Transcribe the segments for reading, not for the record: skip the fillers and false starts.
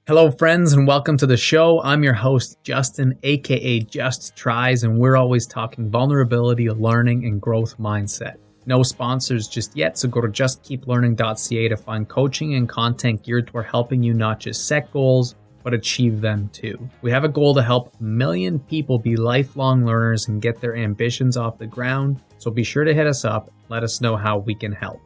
Hello, friends, and welcome to the show. I'm your host, Justin, aka Just Tries, and we're always talking vulnerability, learning, and growth mindset. No sponsors just yet, so go to justkeeplearning.ca to find coaching and content geared toward helping you not just set goals, but achieve them too. We have a goal to help 1 million people be lifelong learners and get their ambitions off the ground, so be sure to hit us up. Let us know how we can help.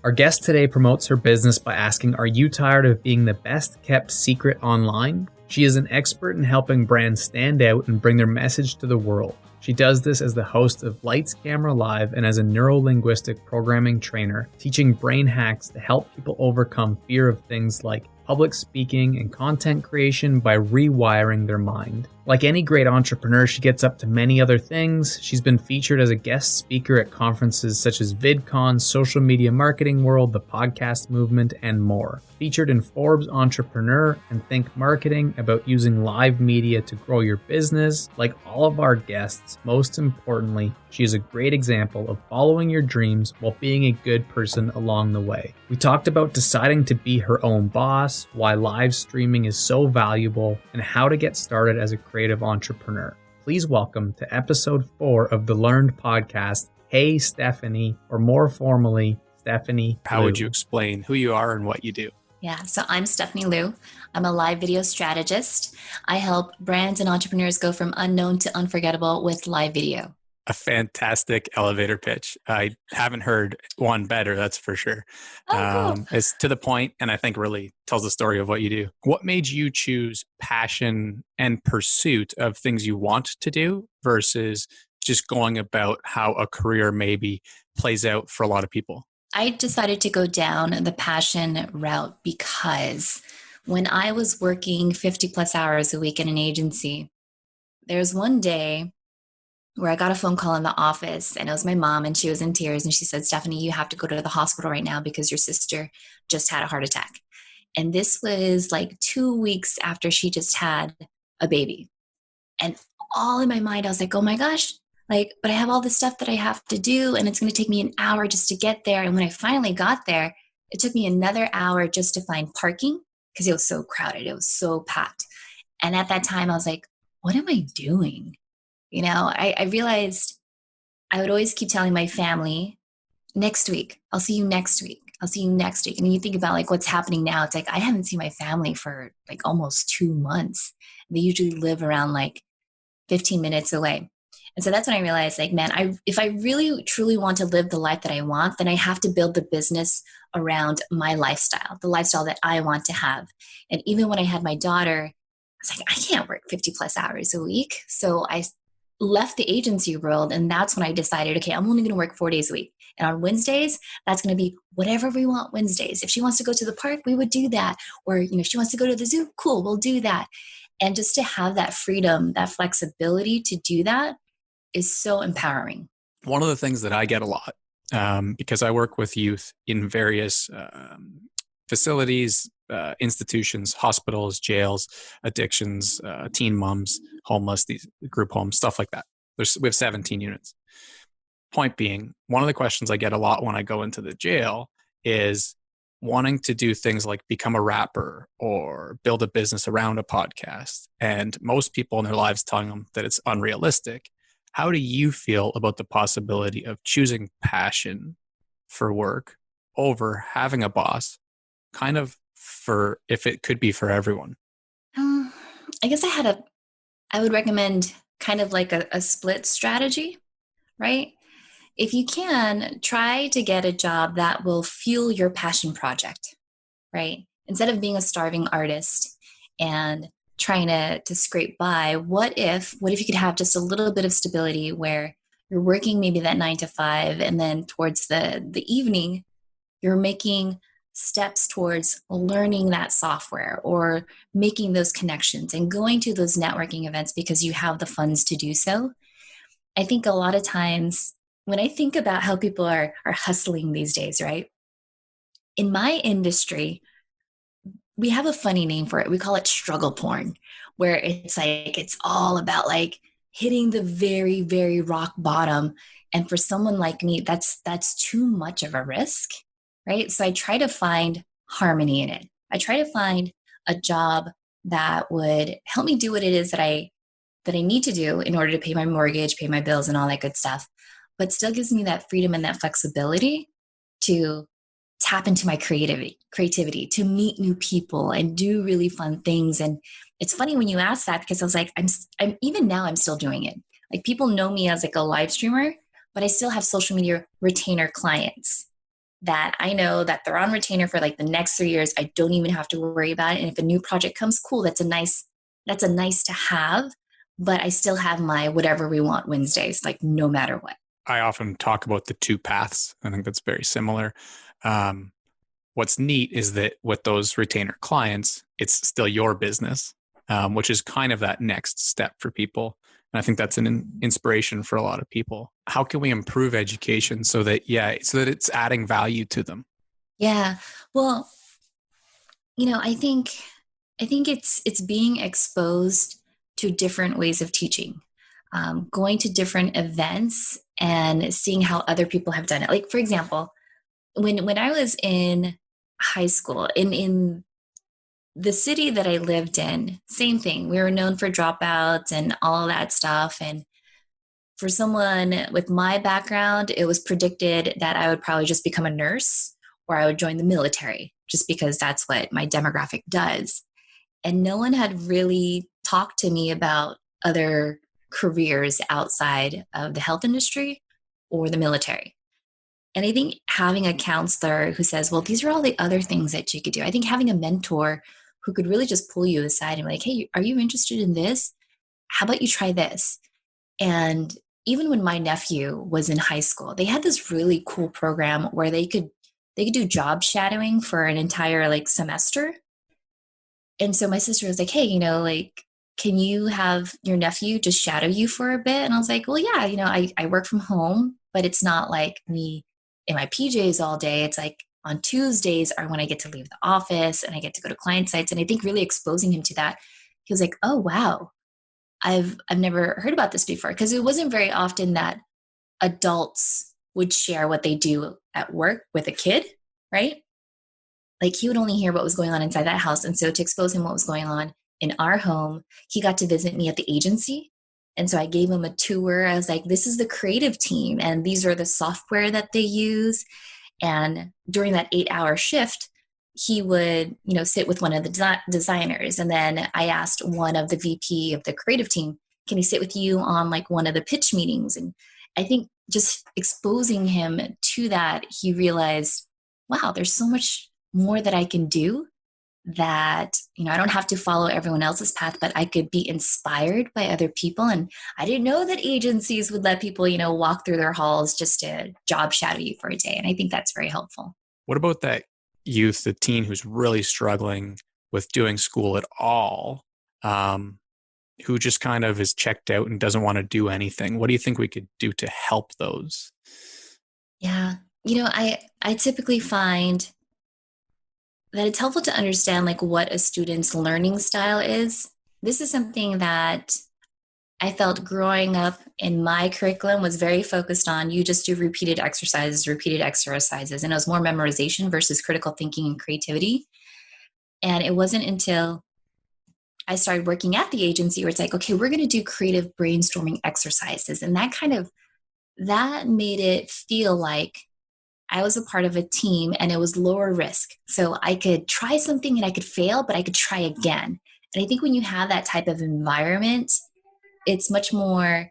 Our guest today promotes her business by asking, are you tired of being the best kept secret online? She is an expert in helping brands stand out and bring their message to the world. She does this as the host of Lights Camera Live and as a neuro-linguistic programming trainer, teaching brain hacks to help people overcome fear of things like public speaking and content creation by rewiring their mind. Like any great entrepreneur, she gets up to many other things. She's been featured as a guest speaker at conferences such as VidCon, Social Media Marketing World, the Podcast Movement, and more. Featured in Forbes Entrepreneur and Think Marketing about using live media to grow your business. Like all of our guests, most importantly, she is a great example of following your dreams while being a good person along the way. We talked about deciding to be her own boss, why live streaming is so valuable, and how to get started as a creative entrepreneur. Please welcome to episode 4 of the Learned podcast, Hey Stephanie, or more formally, Stephanie How Liu. would you explain who you are and what you do? Yeah, so I'm Stephanie Liu. I'm a live video strategist. I help brands and entrepreneurs go from unknown to unforgettable with live video. A fantastic elevator pitch. I haven't heard one better, that's for sure. Oh, cool. It's to the point, and I think really tells the story of what you do. What made you choose passion and pursuit of things you want to do versus just going about how a career maybe plays out for a lot of people? I decided to go down the passion route because when I was working 50 plus hours a week in an agency, there's one day where I got a phone call in the office, and it was my mom, and she was in tears, and she said, Stephanie, you have to go to the hospital right now because your sister just had a heart attack. And this was like 2 weeks after she just had a baby. And all in my mind, I was like, oh my gosh, but I have all this stuff that I have to do, and it's going to take me an hour just to get there. And when I finally got there, it took me another hour just to find parking because it was so crowded. It was so packed. And at that time, I was like, what am I doing? I realized I would always keep telling my family, next week, I'll see you next week. I'll see you next week. And you think about what's happening now. It's like, I haven't seen my family for almost 2 months. They usually live around 15 minutes away. And so that's when I realized if I really truly want to live the life that I want, then I have to build the business around my lifestyle, the lifestyle that I want to have. And even when I had my daughter, I was like, I can't work 50 plus hours a week. So I left the agency world, and that's when I decided, okay, I'm only going to work 4 days a week. And on Wednesdays, that's going to be whatever we want Wednesdays. If she wants to go to the park, we would do that. Or, if she wants to go to the zoo, cool, we'll do that. And just to have that freedom, that flexibility to do that is so empowering. One of the things that I get a lot, because I work with youth in various facilities, institutions, hospitals, jails, addictions, teen moms, homeless, these group homes, stuff like that. We have 17 units. Point being, one of the questions I get a lot when I go into the jail is wanting to do things like become a rapper or build a business around a podcast. And most people in their lives telling them that it's unrealistic. How do you feel about the possibility of choosing passion for work over having a boss, kind of for if it could be for everyone? I guess I would recommend kind of like a split strategy, right? If you can, try to get a job that will fuel your passion project, right? Instead of being a starving artist and trying to scrape by, what if you could have just a little bit of stability where you're working maybe that 9 to 5, and then towards the evening, you're making steps towards learning that software or making those connections and going to those networking events because you have the funds to do so. I think a lot of times when I think about how people are hustling these days, right? In my industry, we have a funny name for it. We call it struggle porn, where it's all about hitting the very, very rock bottom. And for someone like me, that's too much of a risk, right? So I try to find harmony in it. I try to find a job that would help me do what it is that I need to do in order to pay my mortgage, pay my bills, and all that good stuff, but still gives me that freedom and that flexibility to tap into my creativity, to meet new people and do really fun things. And it's funny when you ask that, because I was like, I'm even now I'm still doing it. Like, people know me as like a live streamer, but I still have social media retainer clients that I know that they're on retainer for like the next 3 years. I don't even have to worry about it. And if a new project comes, cool, that's a nice to have. But I still have my whatever we want Wednesdays, like no matter what. I often talk about the two paths. I think that's very similar. What's neat is that with those retainer clients, it's still your business, which is kind of that next step for people. And I think that's an inspiration for a lot of people. How can we improve education so that it's adding value to them? Yeah. Well, I think it's being exposed to different ways of teaching, going to different events and seeing how other people have done it. Like, for example, when I was in high school, in the city that I lived in, same thing. We were known for dropouts and all of that stuff. And for someone with my background, it was predicted that I would probably just become a nurse or I would join the military, just because that's what my demographic does. And no one had really talked to me about other careers outside of the health industry or the military. And I think having a counselor who says, well, these are all the other things that you could do. I think having a mentor who could really just pull you aside and be like, hey, are you interested in this? How about you try this? And even when my nephew was in high school, they had this really cool program where they could do job shadowing for an entire like semester. And so my sister was like, hey, like, can you have your nephew just shadow you for a bit? And I was like, well, yeah, I work from home, but it's not like me in my PJs all day. It's like on Tuesdays are when I get to leave the office and I get to go to client sites. And I think really exposing him to that, he was like, oh, wow, I've never heard about this before. Because it wasn't very often that adults would share what they do at work with a kid, right? Like, he would only hear what was going on inside that house. And so to expose him what was going on in our home, he got to visit me at the agency. And so I gave him a tour. I was like, this is the creative team, and these are the software that they use. And during that 8-hour shift, he would, sit with one of the designers. And then I asked one of the VP of the creative team, can he sit with you on like one of the pitch meetings? And I think just exposing him to that, he realized, wow, there's so much more that I can do, that, I don't have to follow everyone else's path, but I could be inspired by other people. And I didn't know that agencies would let people, walk through their halls just to job shadow you for a day. And I think that's very helpful. What about that youth, the teen who's really struggling with doing school at all, who just kind of is checked out and doesn't want to do anything? What do you think we could do to help those? Yeah. I typically find that it's helpful to understand like what a student's learning style is. This is something that I felt growing up in my curriculum was very focused on. You just do repeated exercises. And it was more memorization versus critical thinking and creativity. And it wasn't until I started working at the agency where it's like, okay, we're going to do creative brainstorming exercises. And that made it feel like I was a part of a team and it was lower risk. So I could try something and I could fail, but I could try again. And I think when you have that type of environment, it's much more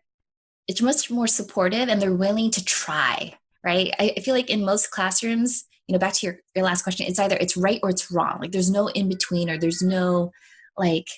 supportive and they're willing to try, right? I feel like in most classrooms, back to your last question, it's either it's right or it's wrong. Like, there's no in between, or there's no like,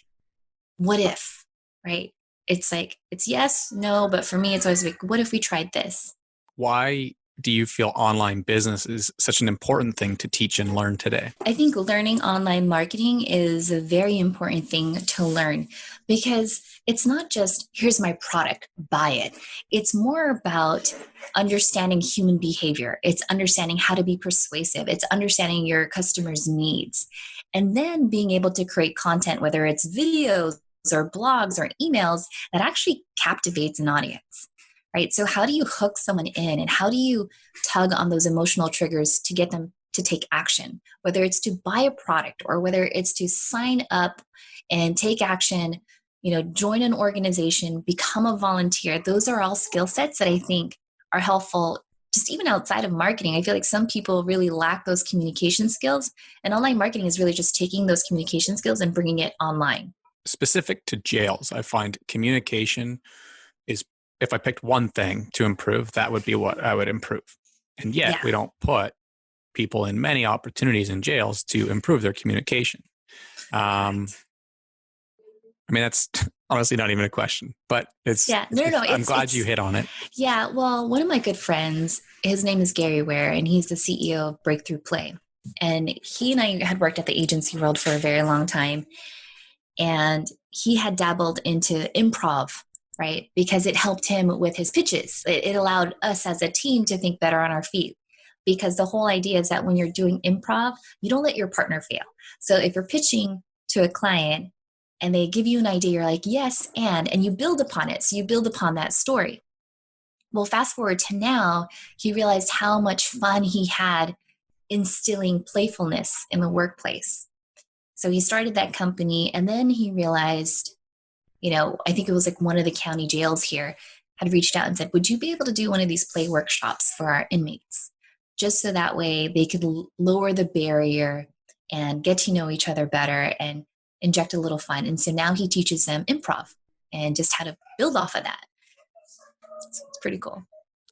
what if, right? It's like, it's yes, no, but for me, it's always like, what if we tried this? Why do you feel online business is such an important thing to teach and learn today? I think learning online marketing is a very important thing to learn, because it's not just, here's my product, buy it. It's more about understanding human behavior. It's understanding how to be persuasive. It's understanding your customers' needs. And then being able to create content, whether it's videos or blogs or emails, that actually captivates an audience. Right? So how do you hook someone in, and how do you tug on those emotional triggers to get them to take action, whether it's to buy a product or whether it's to sign up and take action, join an organization, become a volunteer. Those are all skill sets that I think are helpful just even outside of marketing. I feel like some people really lack those communication skills, and online marketing is really just taking those communication skills and bringing it online. Specific to jails, I find communication is, if I picked one thing to improve, that would be what I would improve. And yet we don't put people in many opportunities in jails to improve their communication. I mean, that's honestly not even a question, but I'm glad you hit on it. Yeah. Well, one of my good friends, his name is Gary Ware, and he's the CEO of Breakthrough Play. And he and I had worked at the agency world for a very long time. And he had dabbled into improv, right? Because it helped him with his pitches. It allowed us as a team to think better on our feet. Because the whole idea is that when you're doing improv, you don't let your partner fail. So if you're pitching to a client and they give you an idea, you're like, yes, and you build upon it. So you build upon that story. Well, fast forward to now, he realized how much fun he had instilling playfulness in the workplace. So he started that company, and then he realized, I think it was like one of the county jails here had reached out and said, would you be able to do one of these play workshops for our inmates? Just so that way they could lower the barrier and get to know each other better and inject a little fun. And so now he teaches them improv and just how to build off of that. It's pretty cool.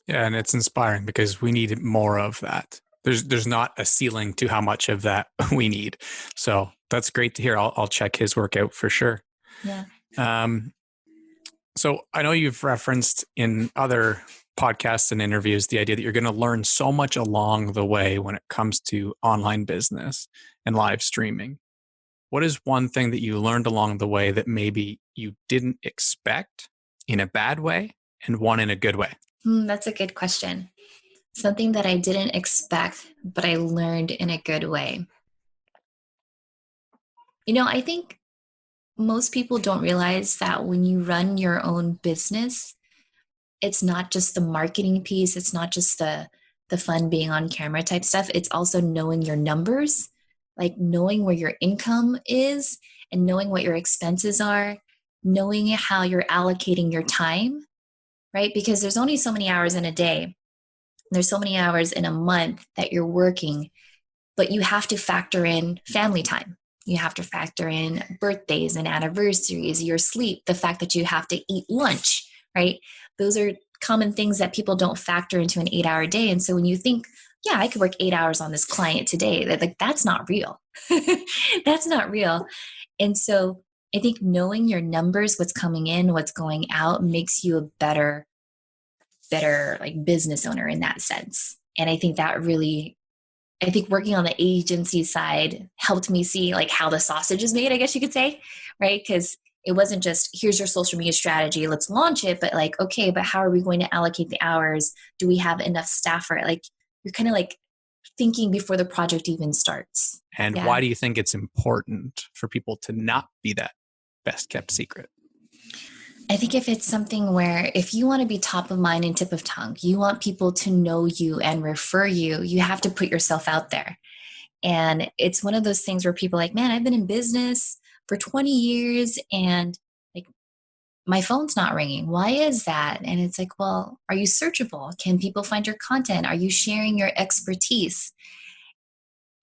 Yeah, and it's inspiring because we need more of that. There's not a ceiling to how much of that we need. So that's great to hear. I'll check his work out for sure. Yeah. So I know you've referenced in other podcasts and interviews the idea that you're going to learn so much along the way when it comes to online business and live streaming. What is one thing that you learned along the way that maybe you didn't expect in a bad way and one in a good way? That's a good question. Something that I didn't expect, but I learned in a good way. I think most people don't realize that when you run your own business, it's not just the marketing piece. It's not just the fun being on camera type stuff. It's also knowing your numbers, like knowing where your income is and knowing what your expenses are, knowing how you're allocating your time, right? Because there's only so many hours in a day. There's so many hours in a month that you're working, but you have to factor in family time. You have to factor in birthdays and anniversaries, your sleep, the fact that you have to eat lunch, right? Those are common things that people don't factor into an 8-hour day. And so when you think, yeah, I could work 8 hours on this client today, that's not real. That's not real. And so I think knowing your numbers, what's coming in, what's going out, makes you a better like business owner in that sense. And I think working on the agency side helped me see like how the sausage is made, I guess you could say, right? Because it wasn't just, here's your social media strategy, let's launch it, but like, okay, but how are we going to allocate the hours? Do we have enough staff for it? Like, you're kind of like thinking before the project even starts. And why do you think it's important for people to not be that best kept secret? I think if it's something where if you want to be top of mind and tip of tongue, you want people to know you and refer you, you have to put yourself out there. And it's one of those things where people are like, man, I've been in business for 20 years and like my phone's not ringing. Why is that? And it's like, well, are you searchable? Can people find your content? Are you sharing your expertise?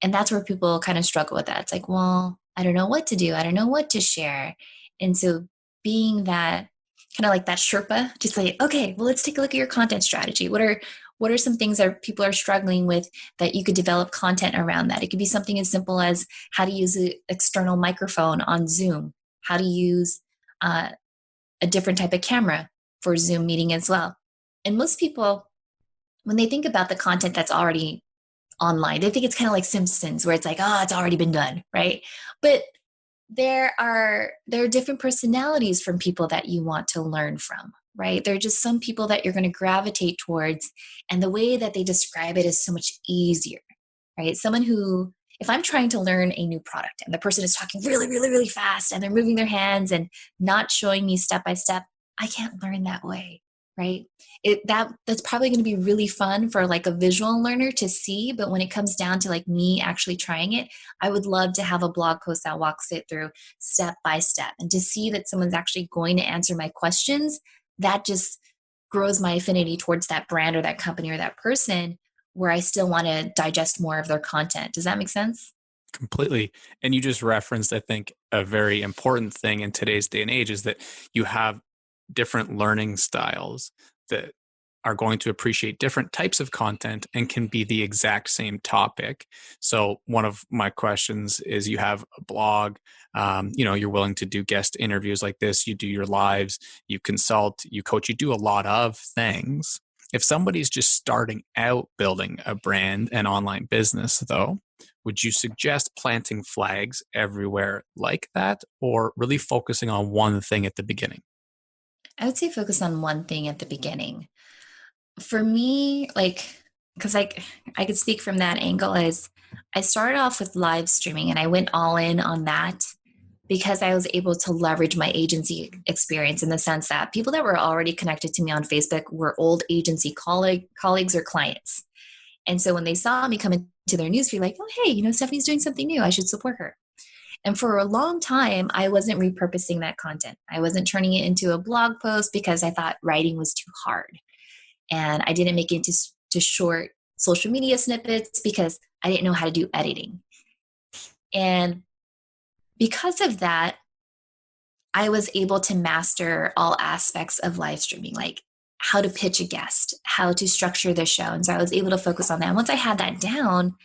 And that's where people kind of struggle with that. It's like, well, I don't know what to do. I don't know what to share. And so being that kind of like that Sherpa, just like, okay, well, let's take a look at your content strategy. What are some things that people are struggling with that you could develop content around that? It could be something as simple as how to use an external microphone on Zoom, how to use a different type of camera for Zoom meeting as well. And most people, when they think about the content that's already online, they think it's kind of like Simpsons where it's like, oh, it's already been done, right? But there are different personalities from people that you want to learn from, right? There are just some people that you're going to gravitate towards, and the way that they describe it is so much easier, right? Someone who, if I'm trying to learn a new product and the person is talking really, really, really fast and they're moving their hands and not showing me step by step, I can't learn that way, right? That's probably going to be really fun for like a visual learner to see. But when it comes down to like me actually trying it, I would love to have a blog post that walks it through step by step, and to see that someone's actually going to answer my questions. That just grows my affinity towards that brand or that company or that person, where I still want to digest more of their content. Does that make sense? Completely. And you just referenced, I think, a very important thing in today's day and age is that you have different learning styles that are going to appreciate different types of content and can be the exact same topic. So one of my questions is, you have a blog, you're willing to do guest interviews like this, you do your lives, you consult, you coach, you do a lot of things. If somebody's just starting out building a brand and online business, though, would you suggest planting flags everywhere like that, or really focusing on one thing at the beginning? I would say focus on one thing at the beginning. For me, like, because I could speak from that angle, is I started off with live streaming and I went all in on that because I was able to leverage my agency experience, in the sense that people that were already connected to me on Facebook were old agency colleagues or clients. And so when they saw me come into their newsfeed, like, oh, hey, Stephanie's doing something new, I should support her. And for a long time, I wasn't repurposing that content. I wasn't turning it into a blog post because I thought writing was too hard. And I didn't make it into short social media snippets because I didn't know how to do editing. And because of that, I was able to master all aspects of live streaming, like how to pitch a guest, how to structure the show. And so I was able to focus on that. And once I had that down,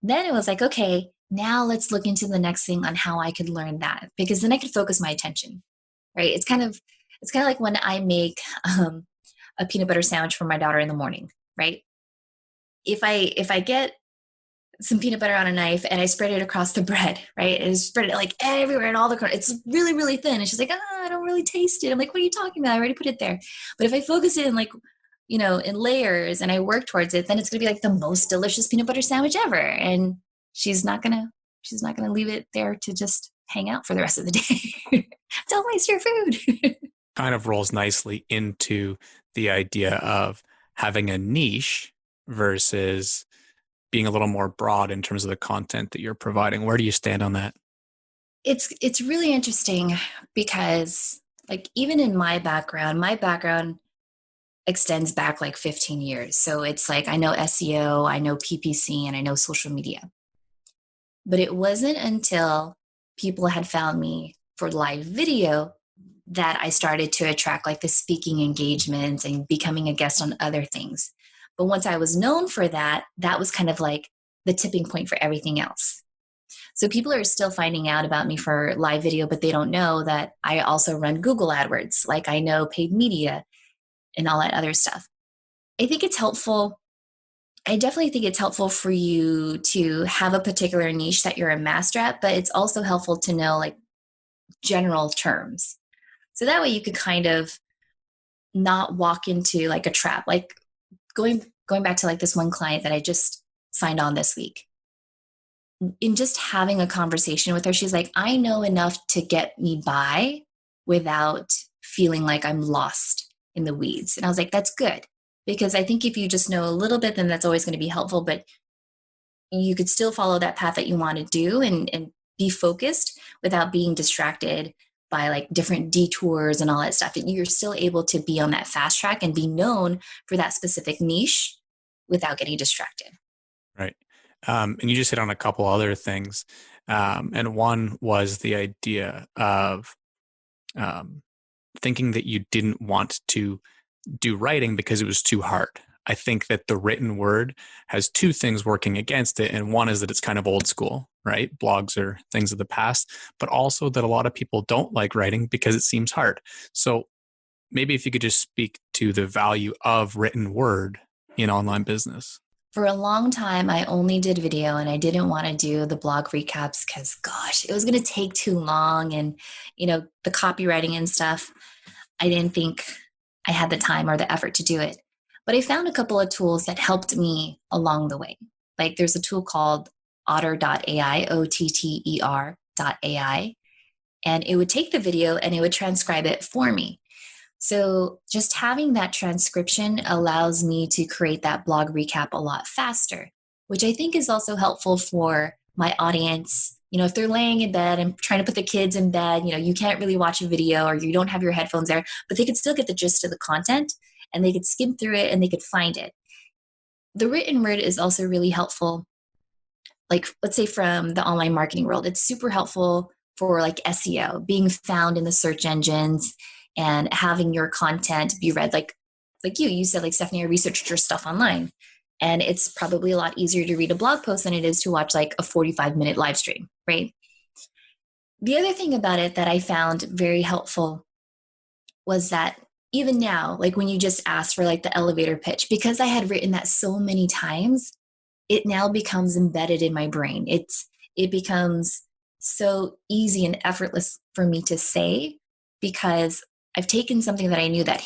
then it was like, okay, now let's look into the next thing on how I could learn that, because then I could focus my attention, right? It's kind of like when I make a peanut butter sandwich for my daughter in the morning, right? If I get some peanut butter on a knife and I spread it across the bread, right? And spread it like everywhere in all the corners. It's really, really thin. And she's like, I don't really taste it. I'm like, what are you talking about? I already put it there. But if I focus it in like, in layers, and I work towards it, then it's going to be like the most delicious peanut butter sandwich ever. And she's not going to leave it there to just hang out for the rest of the day. Don't waste your food. Kind of rolls nicely into the idea of having a niche versus being a little more broad in terms of the content that you're providing. Where do you stand on that? It's really interesting because, like, even in my background extends back like 15 years. So it's like, I know SEO, I know PPC, and I know social media. But it wasn't until people had found me for live video that I started to attract like the speaking engagements and becoming a guest on other things. But once I was known for that, that was kind of like the tipping point for everything else. So people are still finding out about me for live video, but they don't know that I also run Google AdWords. Like, I know paid media and all that other stuff. I think it's helpful. I definitely think it's helpful for you to have a particular niche that you're a master at, but it's also helpful to know like general terms. So that way you could kind of not walk into like a trap. Like going back to like this one client that I just signed on this week. In just having a conversation with her, she's like, I know enough to get me by without feeling like I'm lost in the weeds. And I was like, that's good. Because I think if you just know a little bit, then that's always going to be helpful. But you could still follow that path that you want to do and be focused without being distracted by like different detours and all that stuff. And you're still able to be on that fast track and be known for that specific niche without getting distracted. Right. And you just hit on a couple other things. And one was the idea of thinking that you didn't want to do writing because it was too hard. I think that the written word has two things working against it. And one is that it's kind of old school, right? Blogs are things of the past, but also that a lot of people don't like writing because it seems hard. So maybe if you could just speak to the value of written word in online business. For a long time, I only did video, and I didn't want to do the blog recaps because, gosh, it was going to take too long. And, the copywriting and stuff, I didn't think I had the time or the effort to do it. But I found a couple of tools that helped me along the way. Like, there's a tool called otter.ai, OTTER.ai, and it would take the video and it would transcribe it for me. So just having that transcription allows me to create that blog recap a lot faster, which I think is also helpful for my audience. If they're laying in bed and trying to put the kids in bed, you can't really watch a video or you don't have your headphones there, but they could still get the gist of the content and they could skim through it and they could find it. The written word is also really helpful. Like, let's say from the online marketing world, it's super helpful for like SEO, being found in the search engines and having your content be read. Like you said, like, Stephanie, I researched your stuff online, and it's probably a lot easier to read a blog post than it is to watch like a 45-minute live stream, right? The other thing about it that I found very helpful was that even now, like when you just asked for like the elevator pitch, because I had written that so many times, it now becomes embedded in my brain. It becomes so easy and effortless for me to say, because I've taken something that I knew that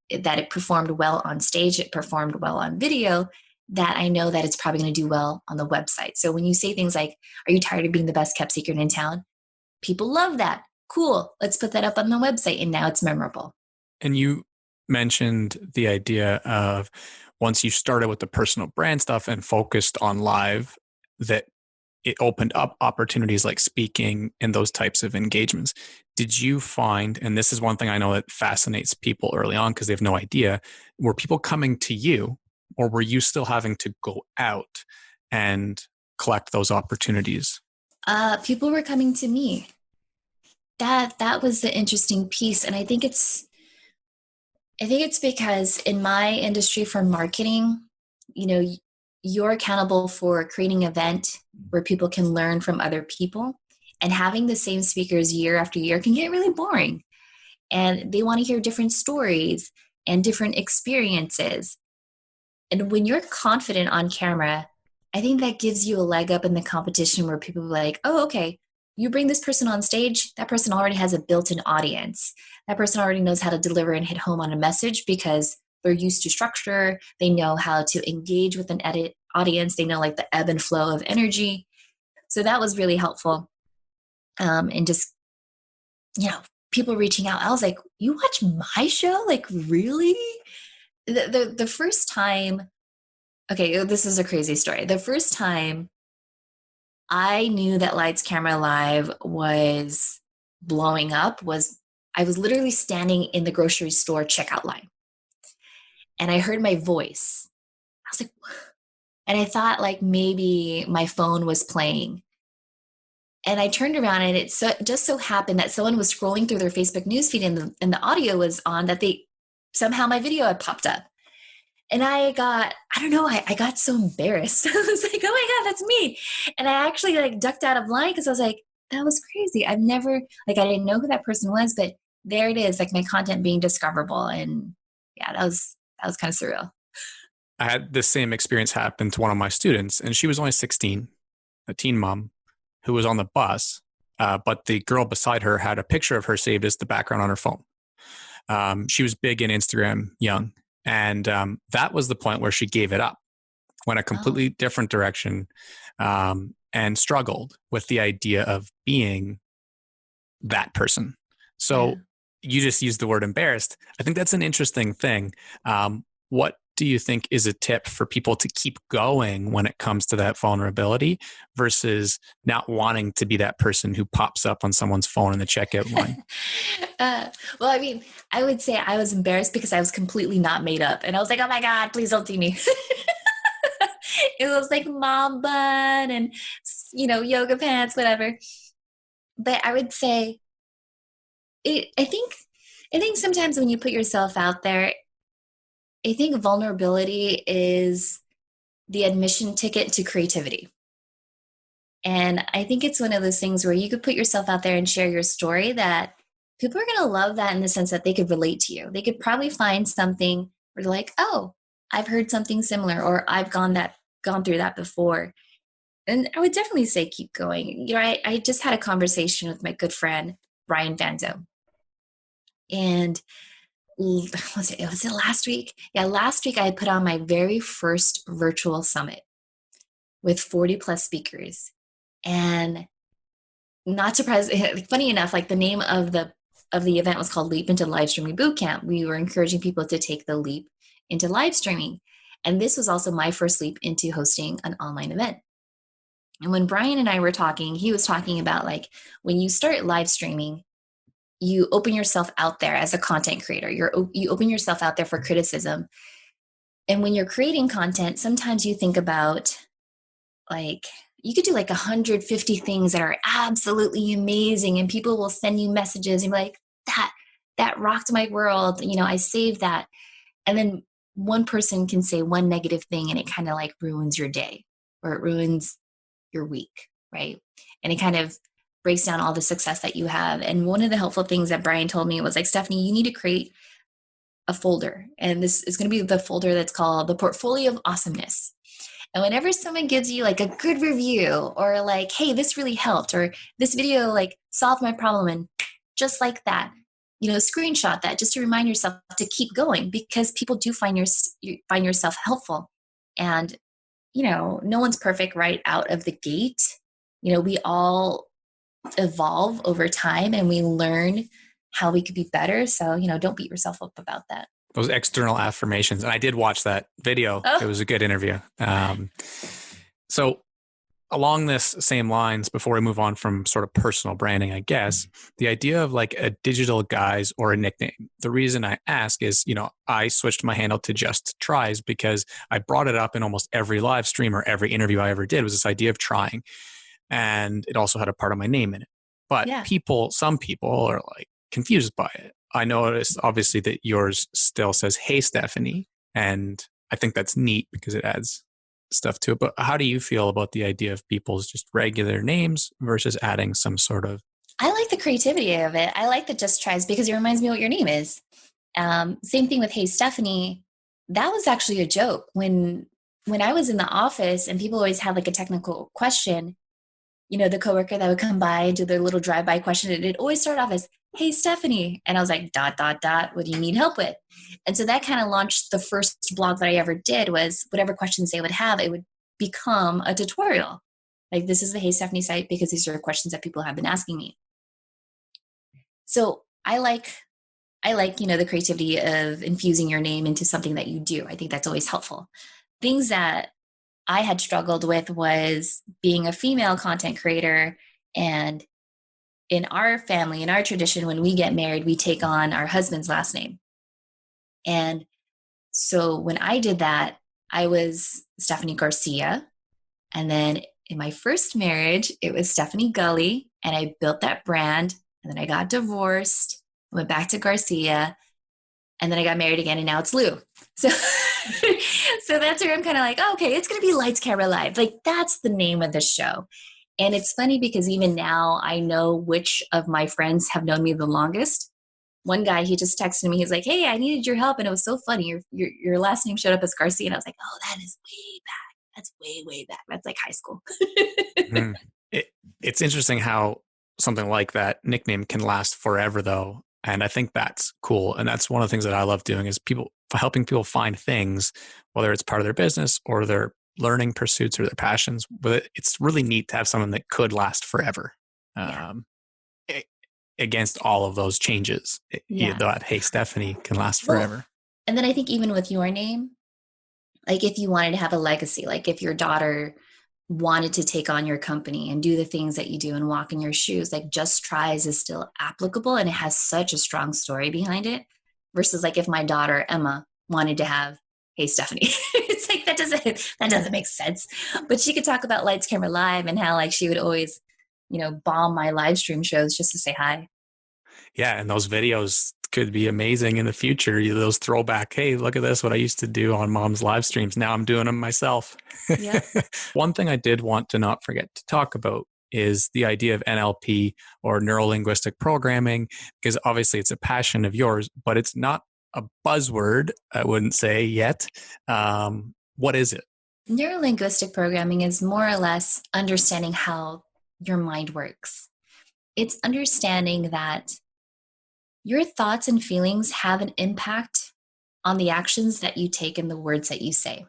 it performed well on stage, it performed well on video, that I know that it's probably going to do well on the website. So when you say things like, are you tired of being the best kept secret in town? People love that. Cool. Let's put that up on the website. And now it's memorable. And you mentioned the idea of once you started with the personal brand stuff and focused on live, that it opened up opportunities like speaking and those types of engagements. Did you find, and this is one thing I know that fascinates people early on because they have no idea, were people coming to you, or were you still having to go out and collect those opportunities? People were coming to me. That was the interesting piece. And I think it's because in my industry for marketing, you're accountable for creating an event where people can learn from other people, and having the same speakers year after year can get really boring, and they want to hear different stories and different experiences. And when you're confident on camera, I think that gives you a leg up in the competition where people are like, oh, okay, you bring this person on stage, that person already has a built-in audience. That person already knows how to deliver and hit home on a message because they're used to structure. They know how to engage with an audience. They know like the ebb and flow of energy. So that was really helpful. And just, people reaching out. I was like, you watch my show? Like, really? The first time, okay, this is a crazy story. The first time I knew that Lights Camera Live was blowing up was I was literally standing in the grocery store checkout line, and I heard my voice. I was like, and I thought like maybe my phone was playing. And I turned around, and it just so happened that someone was scrolling through their Facebook newsfeed, and the audio was on, that somehow my video had popped up. And I got so embarrassed. I was like, oh my God, that's me. And I actually like ducked out of line because I was like, that was crazy. I didn't know who that person was, but there it is, like my content being discoverable. And yeah, that was kind of surreal. I had the same experience happen to one of my students, and she was only 16, a teen mom who was on the bus, but the girl beside her had a picture of her saved as the background on her phone. She was big in Instagram, young. And that was the point where she gave it up, went a completely different direction, and struggled with the idea of being that person. So you just used the word embarrassed. I think that's an interesting thing. What do you think is a tip for people to keep going when it comes to that vulnerability versus not wanting to be that person who pops up on someone's phone in the checkout line? Well, I mean, I would say I was embarrassed because I was completely not made up. And I was like, oh my God, please don't see me. It was like mom bun and, yoga pants, whatever. But I would say, I think sometimes when you put yourself out there, I think vulnerability is the admission ticket to creativity. And I think it's one of those things where you could put yourself out there and share your story that people are going to love that, in the sense that they could relate to you. They could probably find something where they're like, oh, I've heard something similar, or I've gone through that before. And I would definitely say keep going. I just had a conversation with my good friend, Brian Vanzo. And was it last week? Yeah, last week I put on my very first virtual summit with 40 plus speakers. And not surprised, funny enough, like the name of the of the event was called Leap into Live Streaming Bootcamp. We were encouraging people to take the leap into live streaming. And this was also my first leap into hosting an online event. And when Brian and I were talking, he was talking about like when you start live streaming, you open yourself out there as a content creator. You open yourself out there for criticism. And when you're creating content, sometimes you think about like, you could do like 150 things that are absolutely amazing, and people will send you messages and be like, that rocked my world. You know, I saved that. And then one person can say one negative thing and it kind of like ruins your day, or it ruins your week, right? And it kind of breaks down all the success that you have. And one of the helpful things that Brian told me was like, Stephanie, you need to create a folder. And this is going to be the folder that's called the Portfolio of Awesomeness. And whenever someone gives you like a good review, or like, hey, this really helped, or this video like solved my problem, and just like that, you know, screenshot that just to remind yourself to keep going, because people do find yourself helpful. And, you know, no one's perfect right out of the gate. You know, we all evolve over time and we learn how we could be better. So, you know, don't beat yourself up about that. Those external affirmations. And I did watch that video. Oh. It was a good interview. So along this same lines, before we move on from sort of personal branding, I guess, the idea of like a digital guise or a nickname. The reason I ask is, you know, I switched my handle to Just Tries because I brought it up in almost every live stream or every interview I ever did, was this idea of trying. And it also had a part of my name in it. But some people are like confused by it. I noticed obviously that yours still says, "Hey, Stephanie." And I think that's neat because it adds stuff to it. But how do you feel about the idea of people's just regular names versus adding some sort of... I like the creativity of it. I like the Just Tries because it reminds me what your name is. Same thing with "Hey, Stephanie." That was actually a joke. When I was in the office and people always had like a technical question, you know, the coworker that would come by and do their little drive-by question, and it always started off as, "Hey, Stephanie." And I was like, ... What do you need help with? And so that kind of launched the first blog that I ever did. Was whatever questions they would have, it would become a tutorial. Like, this is the Hey Stephanie site because these are questions that people have been asking me. So I like, you know, the creativity of infusing your name into something that you do. I think that's always helpful. Things that I had struggled with was being a female content creator. And in our family, in our tradition, when we get married, we take on our husband's last name. And so when I did that, I was Stephanie Garcia. And then in my first marriage, it was Stephanie Gully. And I built that brand. And then I got divorced, went back to Garcia. And then I got married again, and now it's Lou. So, so that's where I'm kind of like, oh, okay, it's going to be Lights, Camera, Live. Like, that's the name of the show. And it's funny because even now I know which of my friends have known me the longest. One guy, he just texted me. He's like, "Hey, I needed your help." And it was so funny. Your last name showed up as Garcia. And I was like, oh, that is way back. That's way, way back. That's like high school. It's interesting how something like that nickname can last forever, though. And I think that's cool. And that's one of the things that I love doing is helping people find things, whether it's part of their business or their learning pursuits or their passions. But it's really neat to have something that could last forever against all of those changes. That Hey Stephanie can last forever. Well, and then I think even with your name, like if you wanted to have a legacy, like if your daughter wanted to take on your company and do the things that you do and walk in your shoes, like Just Tries is still applicable, and it has such a strong story behind it, versus like if my daughter Emma wanted to have Hey Stephanie. It's like that doesn't make sense. But she could talk about Lights, Camera, Live and how like she would always, you know, bomb my live stream shows just to say hi. Yeah, and those videos could be amazing in the future. Those throwback, hey, look at this, what I used to do on mom's live streams. Now I'm doing them myself. Yeah. One thing I did want to not forget to talk about is the idea of NLP or neuro-linguistic programming, because obviously it's a passion of yours, but it's not a buzzword, I wouldn't say yet. What is it? Neuro-linguistic programming is more or less understanding how your mind works. It's understanding that your thoughts and feelings have an impact on the actions that you take and the words that you say.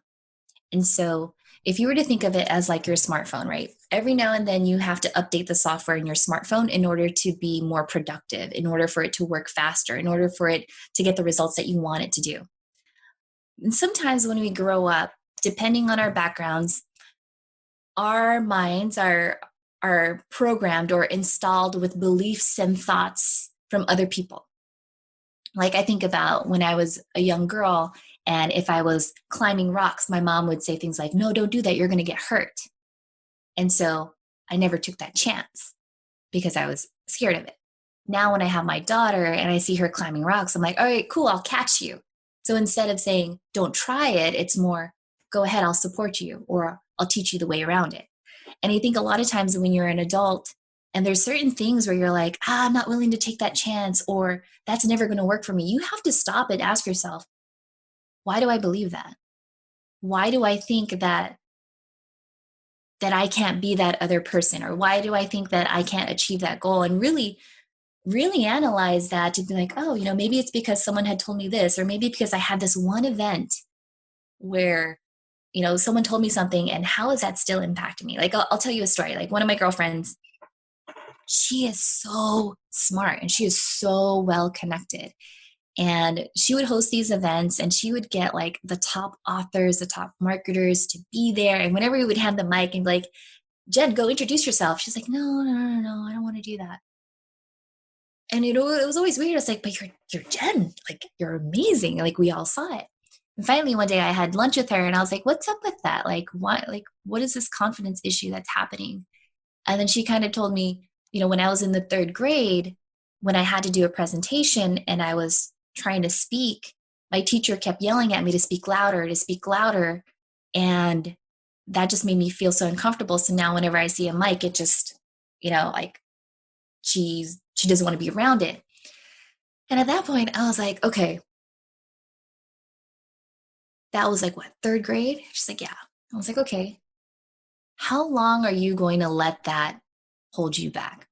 And so if you were to think of it as like your smartphone, right? Every now and then you have to update the software in your smartphone in order to be more productive, in order for it to work faster, in order for it to get the results that you want it to do. And sometimes when we grow up, depending on our backgrounds, our minds are programmed or installed with beliefs and thoughts from other people. Like I think about when I was a young girl, and if I was climbing rocks, my mom would say things like, no, don't do that, you're going to get hurt. And so I never took that chance because I was scared of it. Now when I have my daughter and I see her climbing rocks, I'm like, all right, cool, I'll catch you. So instead of saying, don't try it, it's more, go ahead, I'll support you, or I'll teach you the way around it. And I think a lot of times when you're an adult and there's certain things where you're like, I'm not willing to take that chance, or that's never going to work for me, you have to stop and ask yourself, why do I believe that? Why do I think that I can't be that other person? Or why do I think that I can't achieve that goal? And really, really analyze that to be like, oh, maybe it's because someone had told me this, or maybe because I had this one event where, someone told me something, and how is that still impacting me? Like, I'll tell you a story. Like one of my girlfriends, she is so smart and she is so well connected. And she would host these events and she would get like the top authors, the top marketers to be there. And whenever we would hand the mic and be like, Jen, go introduce yourself. She's like, no, I don't want to do that. And it was always weird. I was like, but you're Jen, like you're amazing. Like we all saw it. And finally one day I had lunch with her and I was like, what's up with that? Like what is this confidence issue that's happening? And then she kind of told me, when I was in the 3rd grade, when I had to do a presentation and I was trying to speak, my teacher kept yelling at me to speak louder. And that just made me feel so uncomfortable. So now whenever I see a mic, it just, like she doesn't want to be around it. And at that point I was like, okay, that was like what, 3rd grade? She's like, yeah. I was like, okay, how long are you going to let that hold you back?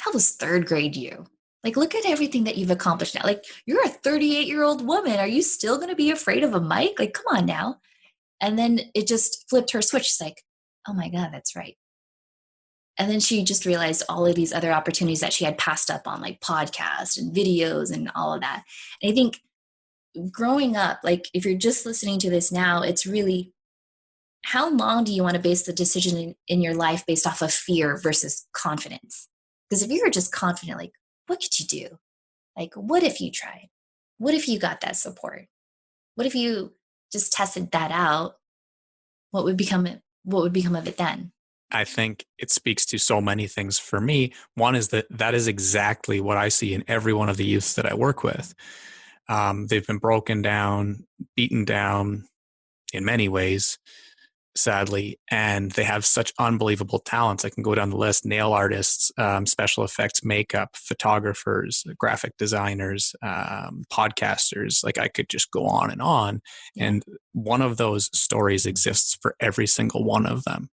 That was 3rd grade you. Like, look at everything that you've accomplished now. Like, you're a 38-year-old woman. Are you still going to be afraid of a mic? Like, come on now. And then it just flipped her switch. She's like, oh my God, that's right. And then she just realized all of these other opportunities that she had passed up on, like podcasts and videos and all of that. And I think growing up, like if you're just listening to this now, it's really, how long do you want to base the decision in your life based off of fear versus confidence? Because if you were just confident, like, what could you do? Like, what if you tried? What if you got that support? What if you just tested that out? What would become of it then? I think it speaks to so many things for me. One is that is exactly what I see in every one of the youths that I work with. They've been broken down, beaten down in many ways, sadly, and they have such unbelievable talents. I can go down the list: nail artists, special effects, makeup, photographers, graphic designers, podcasters. Like I could just go on and on. Yeah. And one of those stories exists for every single one of them.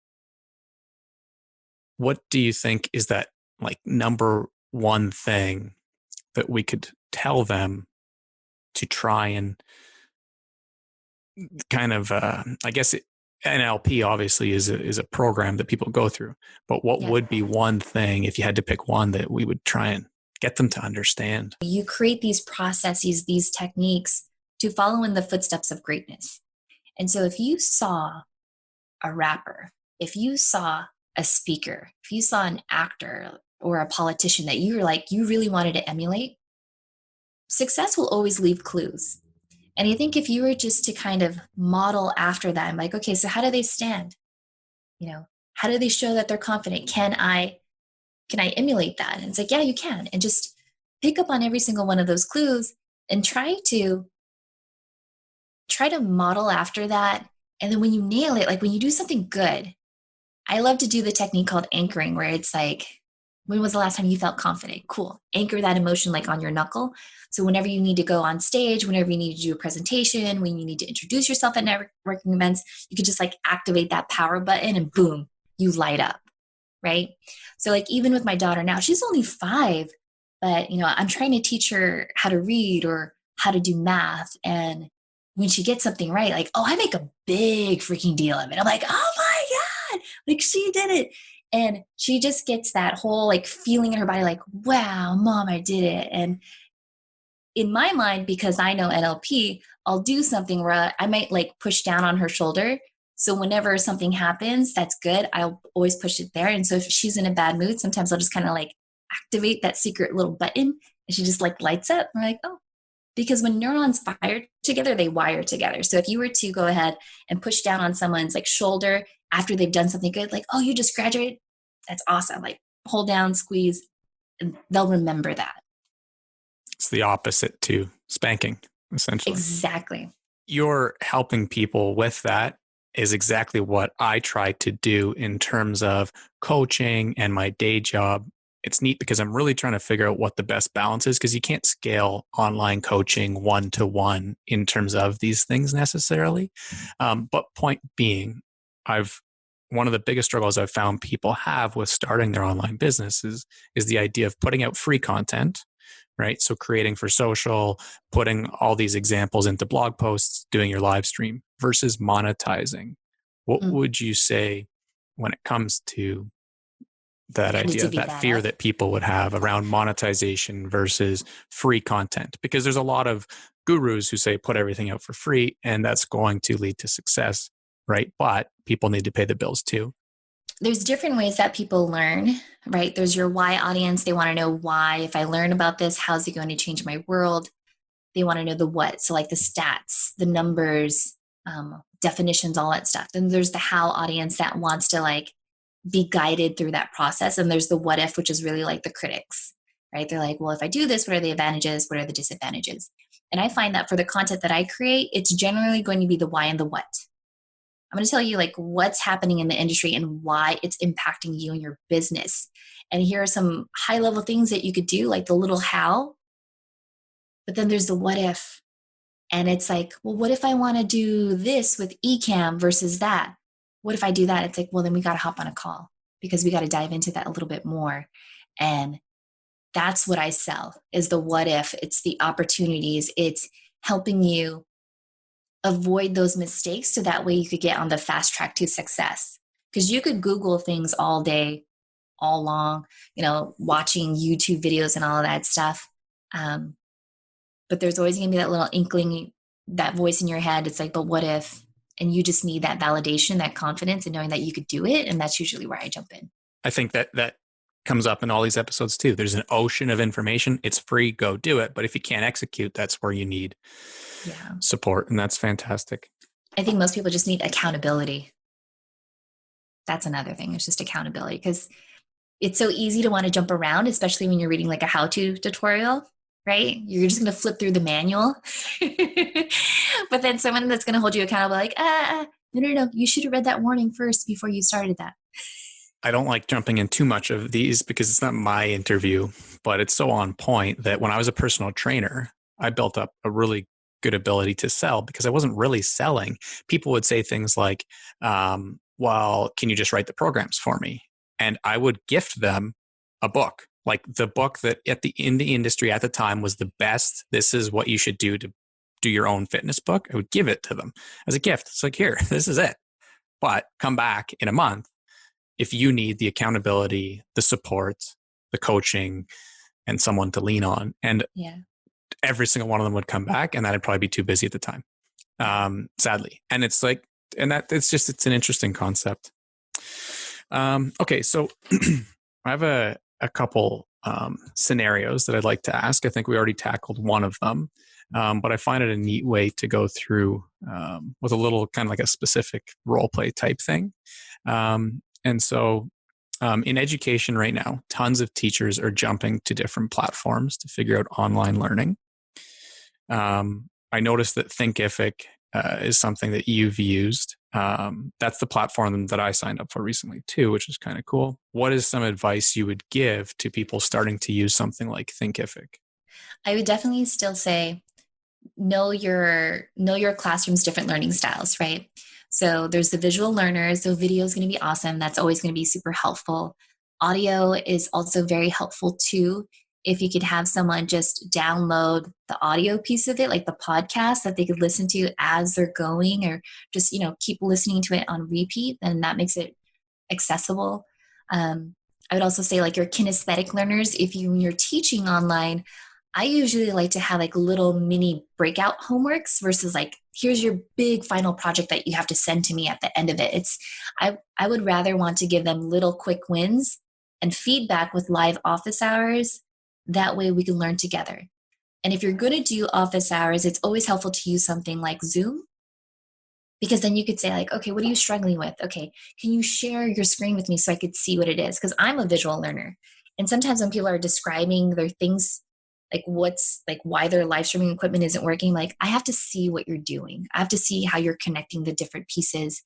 What do you think is that like number one thing that we could tell them to try and kind of, I guess NLP obviously is a program that people go through, but what would be one thing, if you had to pick one, that we would try and get them to understand? You create these processes, these techniques to follow in the footsteps of greatness. And so if you saw a rapper, if you saw a speaker, if you saw an actor or a politician that you really wanted to emulate, success will always leave clues. And I think if you were just to kind of model after that, I'm like, okay, so how do they stand? How do they show that they're confident? Can I emulate that? And it's like, yeah, you can. And just pick up on every single one of those clues and try to model after that. And then when you nail it, like when you do something good, I love to do the technique called anchoring, where it's like, when was the last time you felt confident? Cool. Anchor that emotion like on your knuckle. So whenever you need to go on stage, whenever you need to do a presentation, when you need to introduce yourself at networking events, you could just like activate that power button and boom, you light up, right? So like even with my daughter now, she's only 5, but I'm trying to teach her how to read or how to do math. And when she gets something right, like, oh, I make a big freaking deal of it. I'm like, oh my God, like she did it. And she just gets that whole like feeling in her body, like, wow, mom, I did it. And in my mind, because I know NLP, I'll do something where I might like push down on her shoulder. So whenever something happens that's good, I'll always push it there. And so if she's in a bad mood, sometimes I'll just kind of like activate that secret little button and she just like lights up. We're like, oh, because when neurons fire together, they wire together. So if you were to go ahead and push down on someone's like shoulder after they've done something good, like, oh, you just graduated, that's awesome. Like hold down, squeeze, and they'll remember that. It's the opposite to spanking, essentially. Exactly. You're helping people with that is exactly what I try to do in terms of coaching and my day job. It's neat because I'm really trying to figure out what the best balance is, because you can't scale online coaching one-to-one in terms of these things necessarily. But point being, one of the biggest struggles I've found people have with starting their online businesses is the idea of putting out free content, right? So creating for social, putting all these examples into blog posts, doing your live stream versus monetizing. What would you say when it comes to that idea, that fear that people would have around monetization versus free content? Because there's a lot of gurus who say put everything out for free and that's going to lead to success, right? But people need to pay the bills too. There's different ways that people learn, right? There's your why audience. They want to know why. If I learn about this, how's it going to change my world? They want to know the what. So like the stats, the numbers, definitions, all that stuff. Then there's the how audience that wants to like be guided through that process. And there's the what if, which is really like the critics, right? They're like, well, if I do this, what are the advantages? What are the disadvantages? And I find that for the content that I create, it's generally going to be the why and the what. I'm going to tell you like what's happening in the industry and why it's impacting you and your business. And here are some high level things that you could do, like the little how, but then there's the what if. And it's like, well, what if I want to do this with eCam versus that? What if I do that? It's like, well, then we got to hop on a call because we got to dive into that a little bit more. And that's what I sell is the what if. It's the opportunities. It's helping you avoid those mistakes so that way you could get on the fast track to success. Because you could Google things all day, all long, watching YouTube videos and all of that stuff. But there's always going to be that little inkling, that voice in your head. It's like, but what if? And you just need that validation, that confidence, and knowing that you could do it. And that's usually where I jump in. I think that comes up in all these episodes too. There's an ocean of information. It's free. Go do it. But if you can't execute, that's where you need support. And that's fantastic. I think most people just need accountability. That's another thing. It's just accountability, because it's so easy to want to jump around, especially when you're reading like a how-to tutorial, right? You're just going to flip through the manual. But then someone that's going to hold you accountable, like, no, you should have read that warning first before you started that. I don't like jumping in too much of these because it's not my interview, but it's so on point that when I was a personal trainer, I built up a really good ability to sell because I wasn't really selling. People would say things like, well, can you just write the programs for me? And I would gift them a book, like the book that in the industry at the time was the best. This is what you should do to do your own fitness book. I would give it to them as a gift. It's like, here, this is it. But come back in a month if you need the accountability, the support, the coaching, and someone to lean on. And every single one of them would come back, and that'd probably be too busy at the time, sadly. And it's like, it's an interesting concept. Okay, so I have a couple scenarios that I'd like to ask. I think we already tackled one of them, but I find it a neat way to go through with a little kind of like a specific role play type thing. And so in education right now, tons of teachers are jumping to different platforms to figure out online learning. I noticed that Thinkific is something that you've used. That's the platform that I signed up for recently too, which is kind of cool. What is some advice you would give to people starting to use something like Thinkific? I would definitely still say, know your classroom's different learning styles, right? So there's the visual learners. So video is going to be awesome. That's always going to be super helpful. Audio is also very helpful too. if you could have someone just download the audio piece of it, like the podcast that they could listen to as they're going, or just, keep listening to it on repeat, then that makes it accessible. I would also say like your kinesthetic learners, when you're teaching online, I usually like to have like little mini breakout homeworks versus like, here's your big final project that you have to send to me at the end of it. I would rather want to give them little quick wins and feedback with live office hours. That way we can learn together. And if you're going to do office hours, it's always helpful to use something like Zoom, because then you could say like, okay, what are you struggling with? Okay, can you share your screen with me so I could see what it is? Because I'm a visual learner. And sometimes when people are describing their things, like why their live streaming equipment isn't working, like I have to see what you're doing. I have to see how you're connecting the different pieces.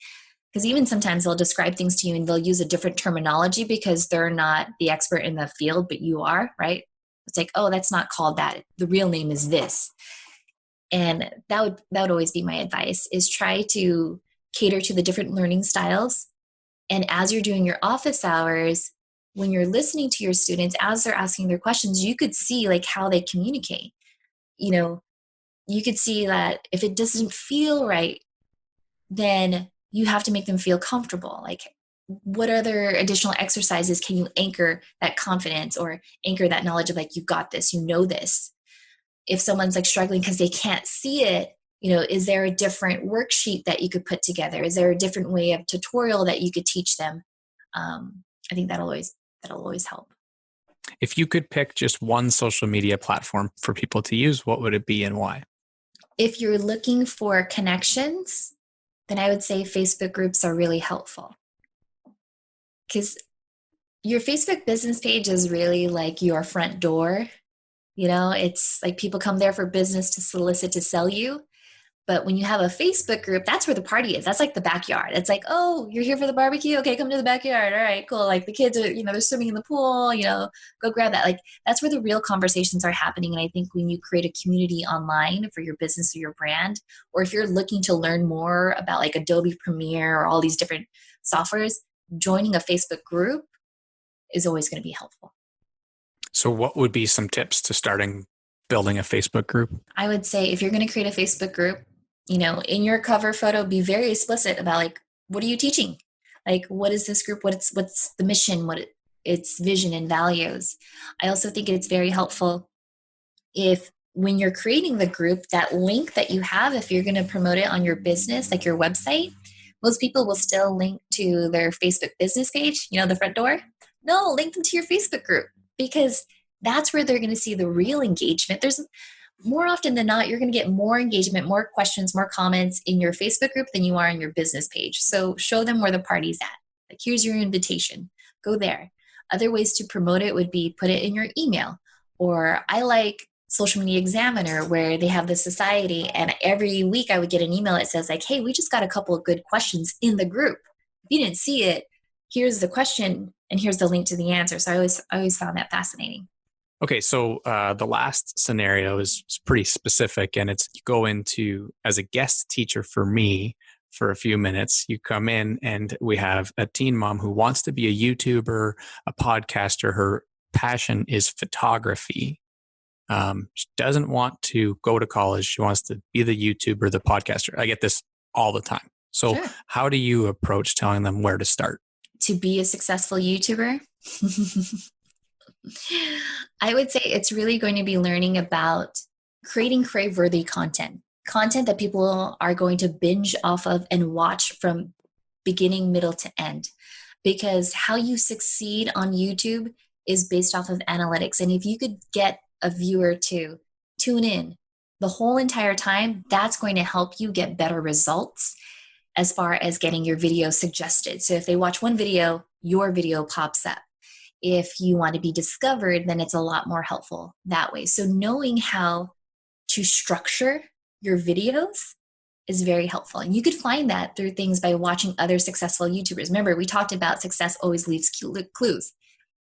Because even sometimes they'll describe things to you and they'll use a different terminology because they're not the expert in the field, but you are, right? It's like, oh, that's not called that. The real name is this. And that would always be my advice, is try to cater to the different learning styles. And as you're doing your office hours, when you're listening to your students, as they're asking their questions, you could see like how they communicate. You could see that if it doesn't feel right, then you have to make them feel comfortable. Like, what other additional exercises can you anchor that confidence or anchor that knowledge of like, you got this, you know this. If someone's like struggling because they can't see it, is there a different worksheet that you could put together? Is there a different way of tutorial that you could teach them? I think that'll always help. If you could pick just one social media platform for people to use, what would it be and why? If you're looking for connections, then I would say Facebook groups are really helpful. Because your Facebook business page is really like your front door. It's like people come there for business to solicit to sell you. But when you have a Facebook group, that's where the party is. That's like the backyard. It's like, oh, you're here for the barbecue? Okay, come to the backyard. All right, cool. Like the kids are, they're swimming in the pool, go grab that. Like that's where the real conversations are happening. And I think when you create a community online for your business or your brand, or if you're looking to learn more about like Adobe Premiere or all these different softwares, joining a Facebook group is always going to be helpful. So what would be some tips to building a Facebook group? I would say if you're going to create a Facebook group, in your cover photo, be very explicit about like, what are you teaching? Like, what is this group? What's the mission? What its vision and values? I also think it's very helpful if when you're creating the group, that link that you have, if you're going to promote it on your business, like your website, most people will still link to their Facebook business page, the front door. No, link them to your Facebook group, because that's where they're going to see the real engagement. There's more often than not, you're going to get more engagement, more questions, more comments in your Facebook group than you are on your business page. So show them where the party's at. Like, here's your invitation. Go there. Other ways to promote it would be put it in your email. Or I like Social Media Examiner, where they have the society, and every week I would get an email that says like, hey, we just got a couple of good questions in the group. If you didn't see it, here's the question and here's the link to the answer. So I always found that fascinating. Okay, so the last scenario is pretty specific, and it's you go into as a guest teacher for me for a few minutes. You come in and we have a teen mom who wants to be a YouTuber, a podcaster. Her passion is photography. She doesn't want to go to college. She wants to be the YouTuber, the podcaster. I get this all the time. So Sure. How do you approach telling them where to start? To be a successful YouTuber? I would say it's really going to be learning about creating crave-worthy content that people are going to binge off of and watch from beginning, middle to end. Because how you succeed on YouTube is based off of analytics. And if you could get a viewer to tune in the whole entire time, that's going to help you get better results as far as getting your video suggested. So if they watch one video, your video pops up. If you want to be discovered, then it's a lot more helpful that way. So knowing how to structure your videos is very helpful. And you could find that through things by watching other successful YouTubers. Remember, we talked about success always leaves clues.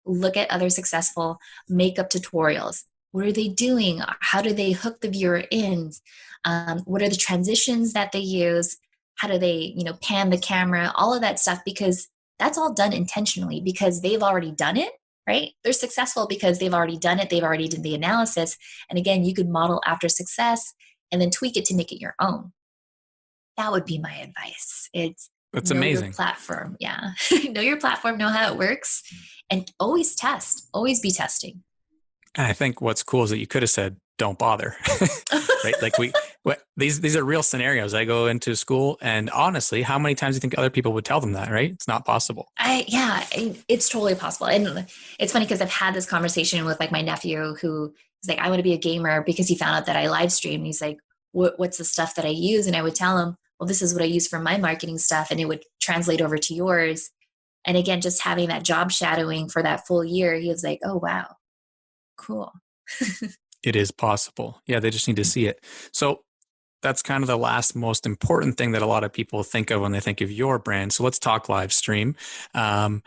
Look at other successful makeup tutorials. What are they doing? How do they hook the viewer in? What are the transitions that they use? How do they, pan the camera? All of that stuff, because that's all done intentionally because they've already done it right? They're successful because they've already done it. They've already did the analysis. And again, you could model after success and then tweak it to make it your own. That would be my advice. It's That's know your amazing. platform. Yeah. Know your platform, know how it works, and always test, always be testing. And I think what's cool is that you could have said, don't bother, right? Like these are real scenarios. I go into school, and honestly, how many times do you think other people would tell them that, right? It's not possible. It's totally possible. And it's funny because I've had this conversation with like my nephew who is like, I want to be a gamer because he found out that I live stream. And he's like, what's the stuff that I use? And I would tell him, well, this is what I use for my marketing stuff. And it would translate over to yours. And again, just having that job shadowing for that full year, he was like, oh, wow, cool. It is possible. Yeah, they just need to see it. So that's kind of the last most important thing that a lot of people think of when they think of your brand. So let's talk live stream. When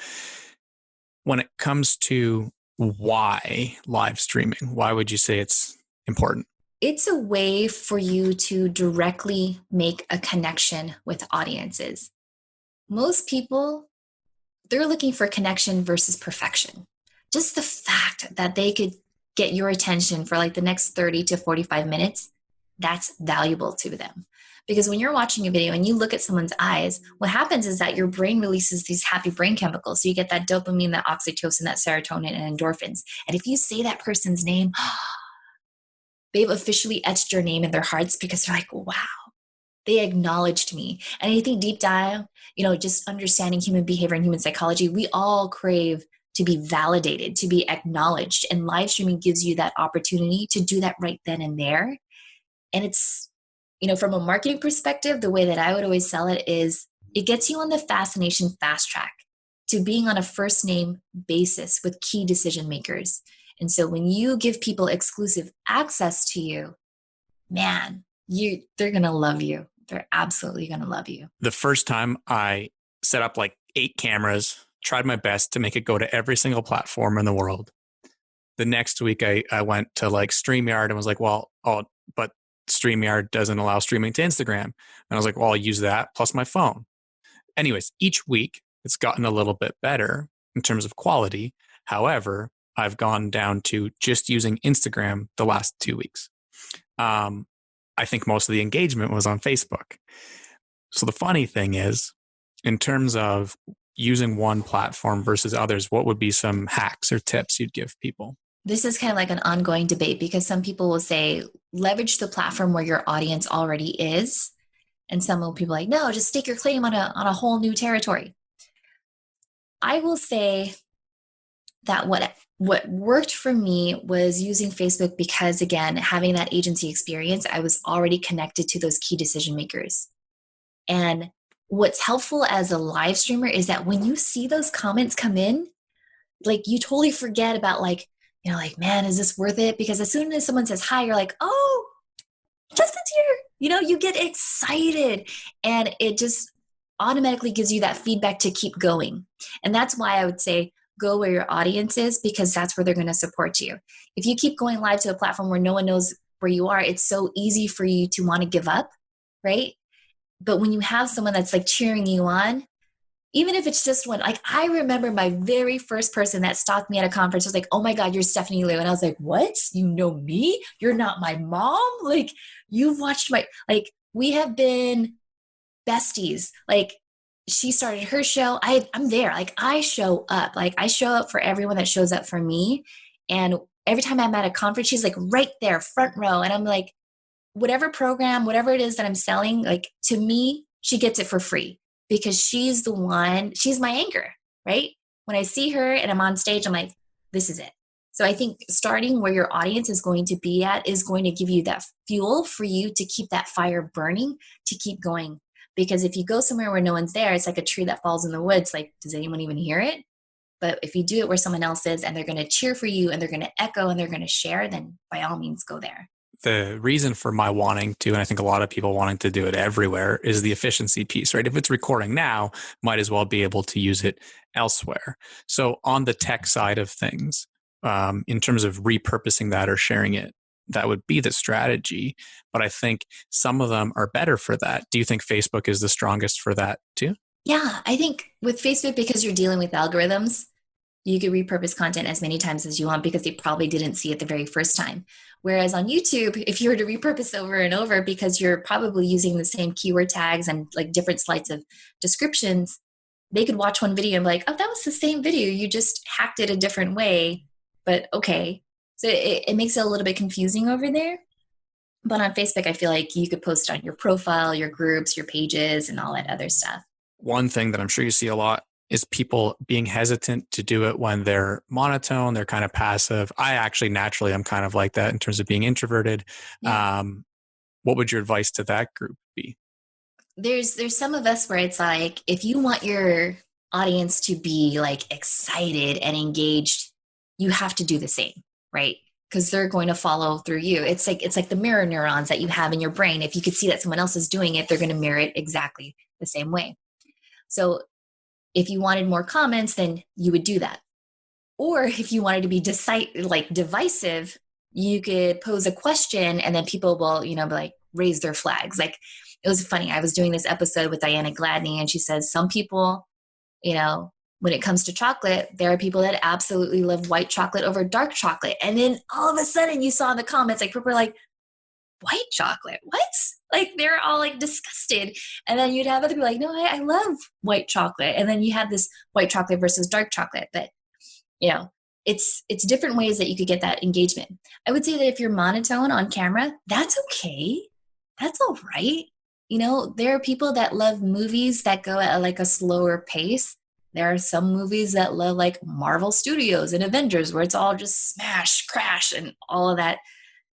it comes to why live streaming, why would you say it's important? It's a way for you to directly make a connection with audiences. Most people, they're looking for connection versus perfection. Just the fact that they could get your attention for like the next 30 to 45 minutes, that's valuable to them. Because when you're watching a video and you look at someone's eyes, what happens is that your brain releases these happy brain chemicals. So you get that dopamine, that oxytocin, that serotonin, and endorphins. And if you say that person's name, they've officially etched your name in their hearts because they're like, wow, they acknowledged me. And I think deep down, just understanding human behavior and human psychology, we all crave to be validated, to be acknowledged. And live streaming gives you that opportunity to do that right then and there. And it's, from a marketing perspective, the way that I would always sell it is it gets you on the fascination fast track to being on a first name basis with key decision makers. And so when you give people exclusive access to you, man, they're going to love you. They're absolutely going to love you. The first time I set up like 8 cameras, tried my best to make it go to every single platform in the world. The next week I went to like StreamYard and was like, but StreamYard doesn't allow streaming to Instagram. And I was like, well, I'll use that plus my phone. Anyways, each week it's gotten a little bit better in terms of quality. However, I've gone down to just using Instagram the last 2 weeks. I think most of the engagement was on Facebook. So the funny thing is, in terms of using one platform versus others, what would be some hacks or tips you'd give people? This is kind of like an ongoing debate because some people will say, leverage the platform where your audience already is. And some people are like, no, just stake your claim on a whole new territory. I will say that what worked for me was using Facebook because, again, having that agency experience, I was already connected to those key decision makers. And what's helpful as a live streamer is that when you see those comments come in, like you totally forget about like, man, is this worth it? Because as soon as someone says hi, you're like, oh, Justin's here. You get excited and it just automatically gives you that feedback to keep going. And that's why I would say go where your audience is, because that's where they're going to support you. If you keep going live to a platform where no one knows where you are, it's so easy for you to want to give up, right? But when you have someone that's like cheering you on, even if it's just one, like I remember my very first person that stalked me at a conference was like, oh my God, you're Stephanie Liu. And I was like, what? You know me? You're not my mom? Like you've watched we have been besties. Like she started her show. I'm there. Like I show up. Like I show up for everyone that shows up for me. And every time I'm at a conference, she's like right there, front row. And I'm like, whatever program, whatever it is that I'm selling, like to me, she gets it for free because she's my anchor, right? When I see her and I'm on stage, I'm like, this is it. So I think starting where your audience is going to be at is going to give you that fuel for you to keep that fire burning, to keep going. Because if you go somewhere where no one's there, it's like a tree that falls in the woods. Like, does anyone even hear it? But if you do it where someone else is and they're going to cheer for you and they're going to echo and they're going to share, then by all means go there. The reason for my wanting to, and I think a lot of people wanting to do it everywhere, is the efficiency piece, right? If it's recording now, might as well be able to use it elsewhere. So on the tech side of things, in terms of repurposing that or sharing it, that would be the strategy. But I think some of them are better for that. Do you think Facebook is the strongest for that too? Yeah, I think with Facebook, because you're dealing with algorithms, You could repurpose content as many times as you want because they probably didn't see it the very first time. Whereas on YouTube, if you were to repurpose over and over because you're probably using the same keyword tags and like different slides of descriptions, they could watch one video and be like, oh, that was the same video. You just hacked it a different way, but okay. So it makes it a little bit confusing over there. But on Facebook, I feel like you could post on your profile, your groups, your pages, and all that other stuff. One thing that I'm sure you see a lot is people being hesitant to do it when they're monotone, they're kind of passive. I actually naturally I'm kind of like that in terms of being introverted. Yeah. What would your advice to that group be? There's some of us where it's like, if you want your audience to be like excited and engaged, you have to do the same, right? Because they're going to follow through you. It's like the mirror neurons that you have in your brain. If you could see that someone else is doing it, they're going to mirror it exactly the same way. So if you wanted more comments, then you would do that. Or if you wanted to be divisive, you could pose a question and then people will, be like, raise their flags. Like, it was funny. I was doing this episode with Diana Gladney and she says, some people, when it comes to chocolate, there are people that absolutely love white chocolate over dark chocolate. And then all of a sudden you saw in the comments, like people are like, white chocolate, what? Like they're all like disgusted. And then you'd have other people like, no, I love white chocolate. And then you have this white chocolate versus dark chocolate. But it's different ways that you could get that engagement. I would say that if you're monotone on camera, that's okay. That's all right. There are people that love movies that go at like a slower pace. There are some movies that love like Marvel Studios and Avengers where it's all just smash, crash, and all of that,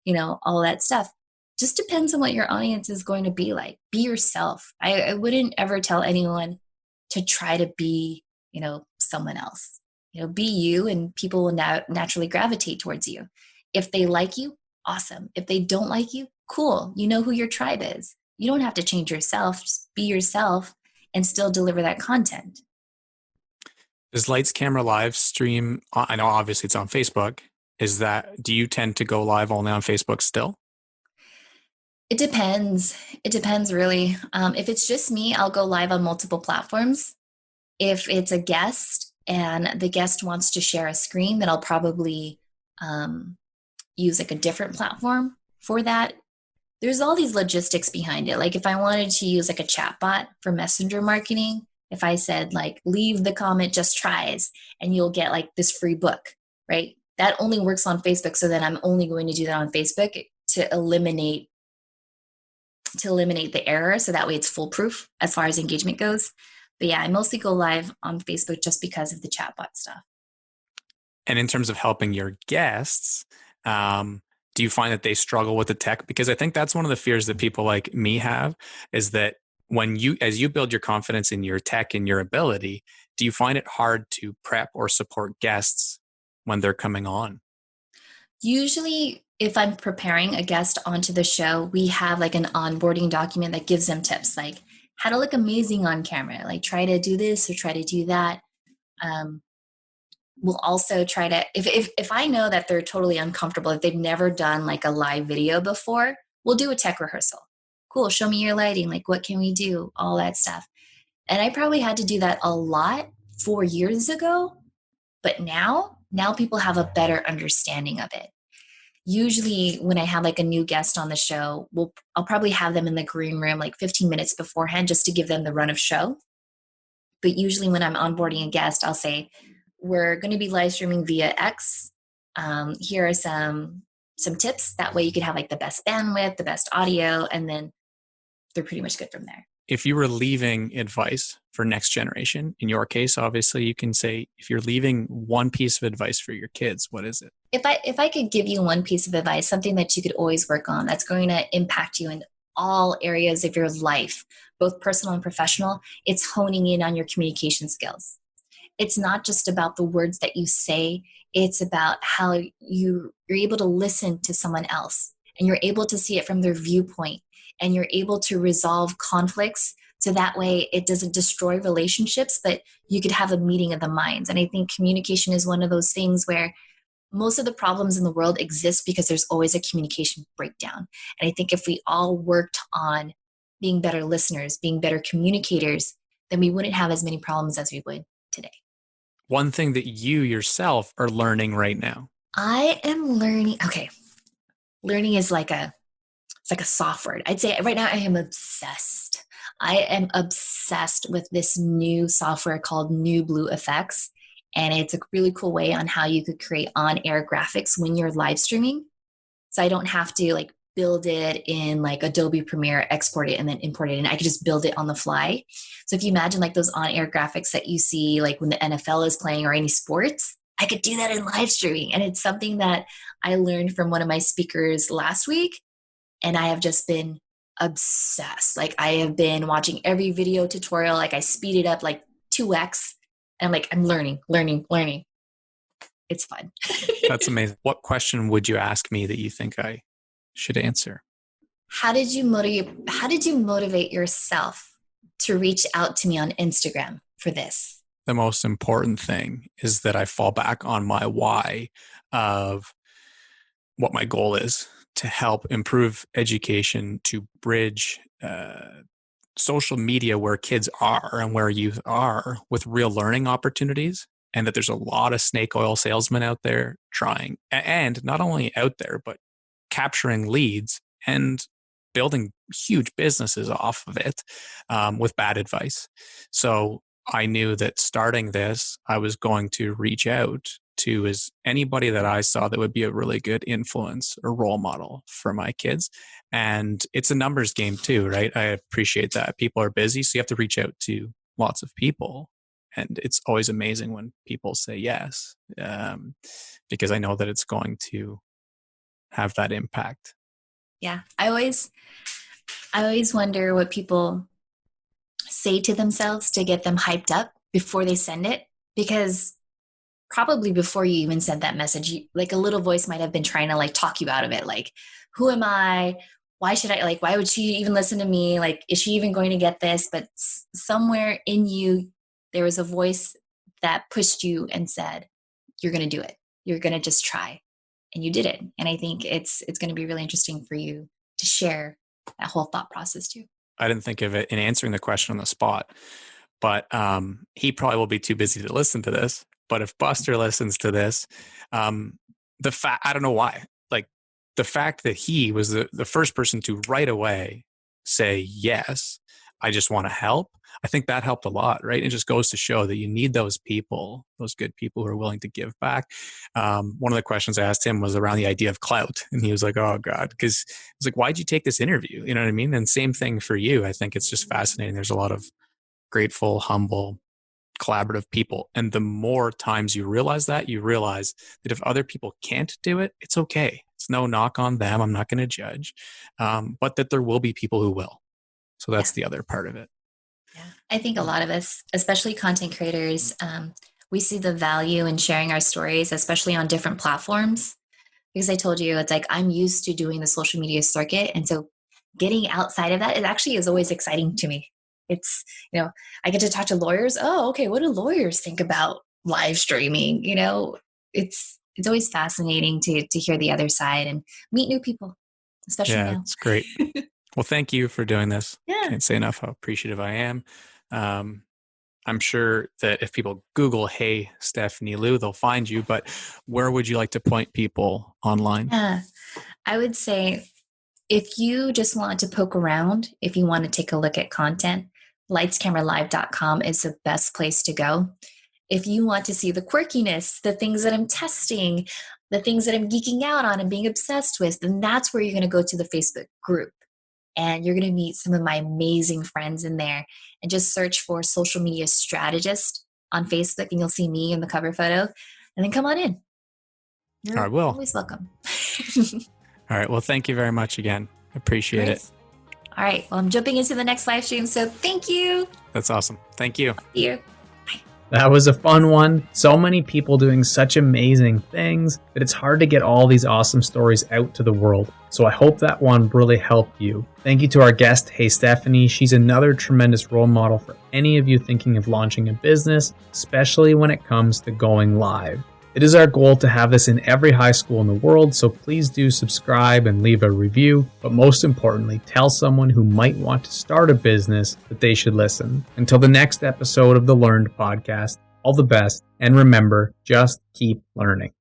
all of that stuff. Just depends on what your audience is going to be like. Be yourself. I wouldn't ever tell anyone to try to be, someone else. Be you and people will naturally gravitate towards you. If they like you, awesome. If they don't like you, cool. You know who your tribe is. You don't have to change yourself. Just be yourself and still deliver that content. Does Lights Camera live stream? I know obviously it's on Facebook. Do you tend to go live only on Facebook still? It depends. It depends really. If it's just me, I'll go live on multiple platforms. If it's a guest and the guest wants to share a screen, then I'll probably use like a different platform for that. There's all these logistics behind it. Like if I wanted to use like a chat bot for messenger marketing, if I said like, leave the comment, just tries, and you'll get like this free book, right? That only works on Facebook. So then I'm only going to do that on Facebook to eliminate the error. So that way it's foolproof as far as engagement goes. But yeah, I mostly go live on Facebook just because of the chatbot stuff. And in terms of helping your guests, do you find that they struggle with the tech? Because I think that's one of the fears that people like me have is that as you build your confidence in your tech and your ability, do you find it hard to prep or support guests when they're coming on? Usually, if I'm preparing a guest onto the show, we have like an onboarding document that gives them tips like how to look amazing on camera, like try to do this or try to do that. We'll also try to, if I know that they're totally uncomfortable, if they've never done like a live video before, we'll do a tech rehearsal. Cool, show me your lighting, like what can we do, all that stuff. And I probably had to do that a lot 4 years ago, but now people have a better understanding of it. Usually when I have like a new guest on the show, I'll probably have them in the green room like 15 minutes beforehand just to give them the run of show. But usually when I'm onboarding a guest, I'll say, we're going to be live streaming via X. Here are some tips. That way you could have like the best bandwidth, the best audio, and then they're pretty much good from there. If you were leaving advice for next generation, in your case, obviously you can say, if you're leaving one piece of advice for your kids, what is it? If I could give you one piece of advice, something that you could always work on, that's going to impact you in all areas of your life, both personal and professional, it's honing in on your communication skills. It's not just about the words that you say. It's about how you're able to listen to someone else and you're able to see it from their viewpoint and you're able to resolve conflicts so that way it doesn't destroy relationships, but you could have a meeting of the minds. And I think communication is one of those things where most of the problems in the world exist because there's always a communication breakdown. And I think if we all worked on being better listeners, being better communicators, then we wouldn't have as many problems as we would today. one thing that you yourself are learning right now? I am learning. Okay. Learning is it's like a soft word. I'd say right now I am obsessed. I am obsessed with this new software called New Blue Effects. And it's a really cool way on how you could create on-air graphics when you're live streaming. So I don't have to like build it in like Adobe Premiere, export it, and then import it in. I could just build it on the fly. So if you imagine like those on-air graphics that you see like when the NFL is playing or any sports, I could do that in live streaming. And it's something that I learned from one of my speakers last week. And I have just been obsessed. Like I have been watching every video tutorial. Like I speed it up like 2x. And I'm like, I'm learning. It's fun. That's amazing. What question would you ask me that you think I should answer? How did you motivate yourself to reach out to me on Instagram for this? The most important thing is that I fall back on my why of what my goal is, to help improve education, to bridge social media where kids are and where youth are with real learning opportunities, and that there's a lot of snake oil salesmen out there trying, and not only out there, but capturing leads and building huge businesses off of it with bad advice. So I knew that starting this, I was going to reach out to is anybody that I saw that would be a really good influence or role model for my kids. And it's a numbers game too, right? I appreciate that. People are busy, so you have to reach out to lots of people. And it's always amazing when people say yes, because I know that it's going to have that impact. Yeah. I always wonder what people say to themselves to get them hyped up before they send it, because probably before you even sent that message, like a little voice might have been trying to like talk you out of it. Like, who am I? Why should I, like, why would she even listen to me? Like, is she even going to get this? But somewhere in you, there was a voice that pushed you and said, you're going to do it. You're going to just try. And you did it. And I think it's going to be really interesting for you to share that whole thought process too. I didn't think of it in answering the question on the spot, but he probably will be too busy to listen to this. But if Buster listens to this, I don't know why, like the fact that he was the first person to right away say, yes, I just want to help. I think that helped a lot, right? It just goes to show that you need those people, those good people who are willing to give back. One of the questions I asked him was around the idea of clout. And he was like, oh God, because it's like, why'd you take this interview? You know what I mean? And same thing for you. I think it's just fascinating. There's a lot of grateful, humble, collaborative people. And the more times you realize that if other people can't do it, it's okay. It's no knock on them. I'm not going to judge, but that there will be people who will. So that's the other part of it. Yeah. I think a lot of us, especially content creators, we see the value in sharing our stories, especially on different platforms. Because I told you, it's like I'm used to doing the social media circuit. And so getting outside of that, it actually is always exciting to me. It's, I get to talk to lawyers. Oh, okay. What do lawyers think about live streaming? It's always fascinating to hear the other side and meet new people, especially now. It's great. Well, thank you for doing this. Yeah. Can't say enough how appreciative I am. I'm sure that if people Google, hey, Stephanie Liu, they'll find you, but where would you like to point people online? Yeah, I would say if you just want to poke around, if you want to take a look at content, lightscameralive.com is the best place to go. If you want to see the quirkiness, the things that I'm testing, the things that I'm geeking out on and being obsessed with, then that's where you're going to go to the Facebook group. And you're going to meet some of my amazing friends in there. And just search for social media strategist on Facebook and you'll see me in the cover photo. And then come on in. You're always welcome. All right. Well, thank you very much again. Appreciate it. All right. Well, I'm jumping into the next live stream. So thank you. That's awesome. Thank you. Thank you. That was a fun one. So many people doing such amazing things that it's hard to get all these awesome stories out to the world. So I hope that one really helped you. Thank you to our guest, Hey Stephanie. She's another tremendous role model for any of you thinking of launching a business, especially when it comes to going live. It is our goal to have this in every high school in the world, so please do subscribe and leave a review. But most importantly, tell someone who might want to start a business that they should listen. Until the next episode of the Learned Podcast, All the best, and remember, just keep learning.